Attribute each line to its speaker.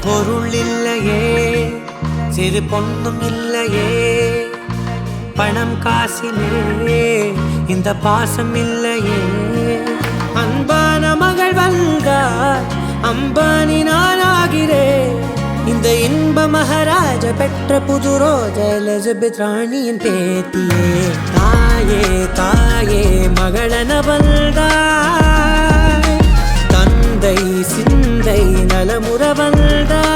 Speaker 1: பொருள் இல்லையே, சிறு பொண்ணும் இல்லையே, பணம் காசிலே இந்த பாசம் இல்லையே. அன்பான மகள் வந்தார், அம்பானி நானாகிறேன். இந்த இன்ப மகாராஜ பெற்ற புது ரோஜா எலிசபெத் ராணியின் பேத்தியே. தாயே தாயே மகளன வந்தாய், தந்தை சிந்தை நலமுற வந்தாய்.